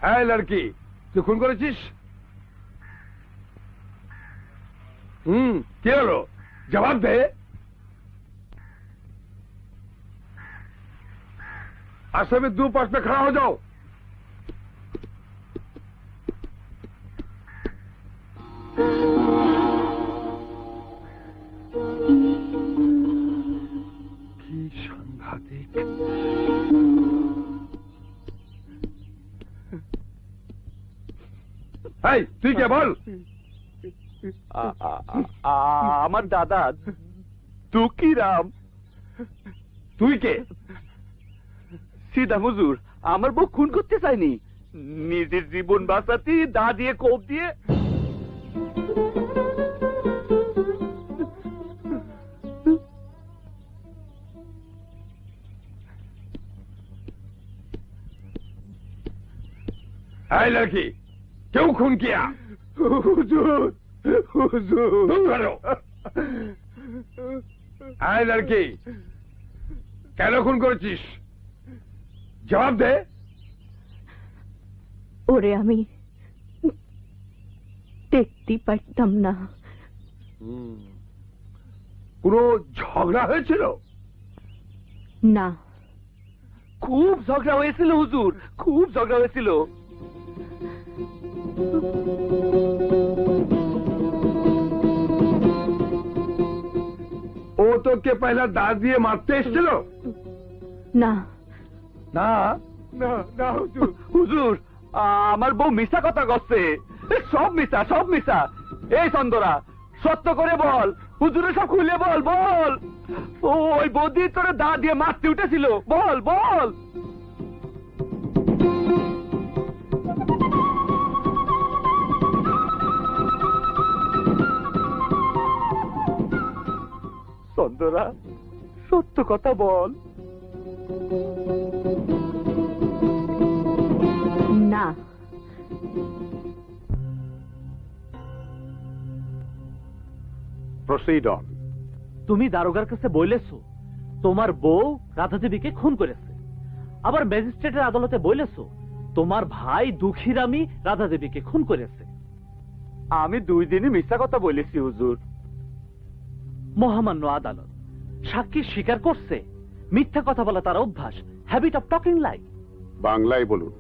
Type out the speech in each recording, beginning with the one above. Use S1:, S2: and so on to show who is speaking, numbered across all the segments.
S1: হ্যাঁ লড়কি, তুই খুন করেছিস? কি হলো, জবাব দে। आसामी 2 पास में खड़ा हो जाओ। की सांघातिक। তুই কে বল?
S2: আমার দাদা দুঃখীরাম।
S1: তুই কে?
S2: সিধা হুজুর, আমার বউ খুন করতে চাইনি, নিজের জীবন বাঁচাতে দা দিয়ে কোপ দিয়ে।
S1: लड़की, क्यों खून किया? हुजूर, हुजूर। लड़की, কেন খুন করেছিস? জবাব দে।
S3: ওরে আমি দেখতে পারতাম না।
S1: পুরো ঝগড়া হয়েছিল?
S3: না।
S2: খুব ঝগড়া হয়েছিল হুজুর, খুব ঝগড়া হয়েছিল।
S1: ও তোকে পয়লা দাঁত দিয়ে মারতে এসেছিল?
S3: না
S1: না
S2: না না হুজুর, হুজুর আমার বউ মিথ্যা কথা করছে, সব মিথ্যা, সব মিথ্যা। এই চন্দরা, সত্য করে বল, হুজুরে সব খুলে বল, বল। ওই বৌদি তোরে দা দিয়ে মারতে উঠেছিল, বল বল। চন্দরা, সত্য কথা বল।
S3: না।
S1: Proceed on.
S4: তুমি দারোগার কাছে বলেছো তোমার বউ রাধাদেবীকে খুন করেছে, আবার ম্যাজিস্ট্রেটের আদালতে বলেছো তোমার ভাই দুঃখীরামই রাধাদেবীকে খুন করেছে।
S2: আমি 2 দিনই মিথ্যা কথা বলেছি হুজুর।
S4: মহামান্য আদালত সাক্ষী স্বীকার করছে মিথ্যা কথা বলা তার অভ্যাস, হ্যাবিট অফ টকিং লাই।
S1: বাংলায় বলুন।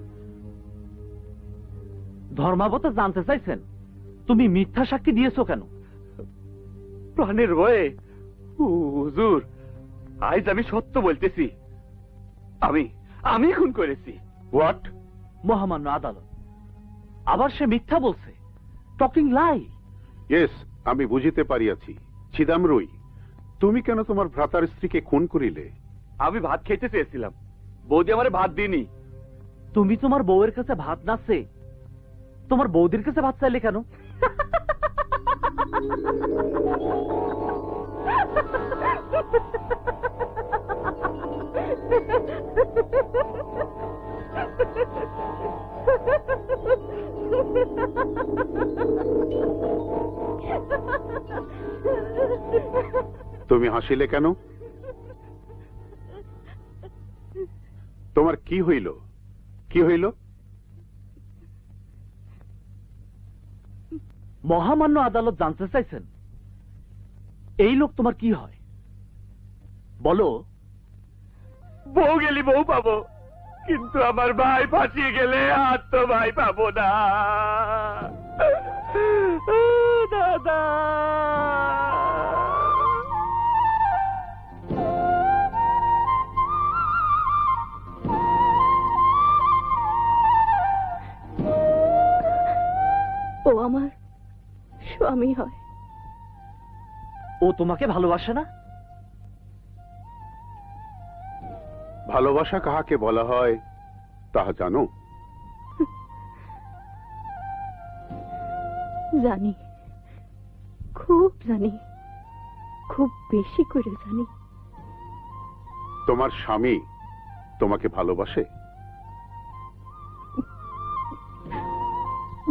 S4: ধর্মাবতার জানতে চাইছেন তুমি মিথ্যা সাক্ষী দিয়েছো কেন?
S2: প্রাণের ভয়ে হুজুর, আজ আমি সত্য বলতেছি, আমি খুন করেছি।
S1: হোয়াট?
S4: মহামান্য আদালত, আবার সে মিথ্যা বলছে, টকিং লাই।
S5: ইয়েস, আমি বুঝিতে পারিয়াছি। ছিদামরুই, তুমি কেন তোমার ভ্রাতার স্ত্রীকে খুন করিলে?
S2: আমি ভাত খেতে চেয়েছিলাম, বৌদি আমারে ভাত দিনি।
S4: তুমি তোমার বউয়ের কাছে ভাত না চেয়ে তোমার বৌদির কাছে ভাত চাইলে কেন?
S5: তুমি হাসিলে কেন? তোমার কি হইল? কি হইল?
S4: মহামান্য আদালত জানতে চাইছেন এই লোক তোমার কি হয়? বলো।
S2: বউ গেলি বউ পাবো, কিন্তু আমার ভাই ফাঁসিয়ে গেলে আর তো ভাই পাবো না। দাদা,
S3: ও আমার স্বামী হয়।
S4: ও তোমাকে ভালোবাসে না?
S5: ভালোবাসা কাহাকে বলা হয় তাহা জানো?
S3: জানি, খুব জানি, খুব বেশি করে জানি।
S5: তোমার স্বামী তোমাকে ভালোবাসে?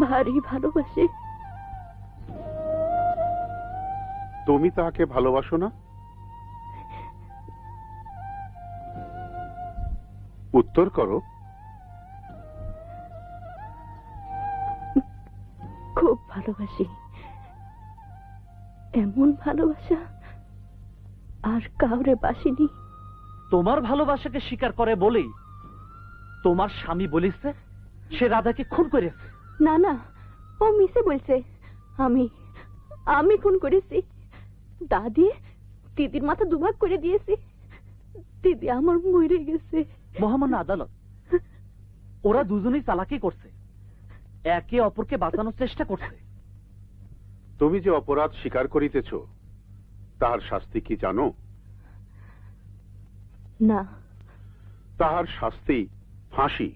S3: ভারী ভালোবাসে।
S5: তুমি তাহাকে ভালোবাসো না? উত্তর করো।
S3: ভালোবাসি, এমন ভালোবাসা আর কাউরে বাসিনি।
S4: তোমার ভালোবাসাকে স্বীকার করে বলেই তোমার স্বামী বলিছে সে রাধাকে খুন করেছে।
S3: না না, ও মিছে বলছে। আমি আমি খুন করেছি। দা দিয়ে দিদির মাথা দুভাগ করে দিয়েছি। দিদি আমার মরে গেছে।
S4: মহামান্য আদালত, ওরা দুজনেই চালাকি করছে, একে অপরকে বাঁচানোর চেষ্টা করছে।
S5: তুমি যে অপরাধ স্বীকার করিতেছ তাহার শাস্তি কি জানো?
S3: না।
S5: তাহার শাস্তি ফাঁসি।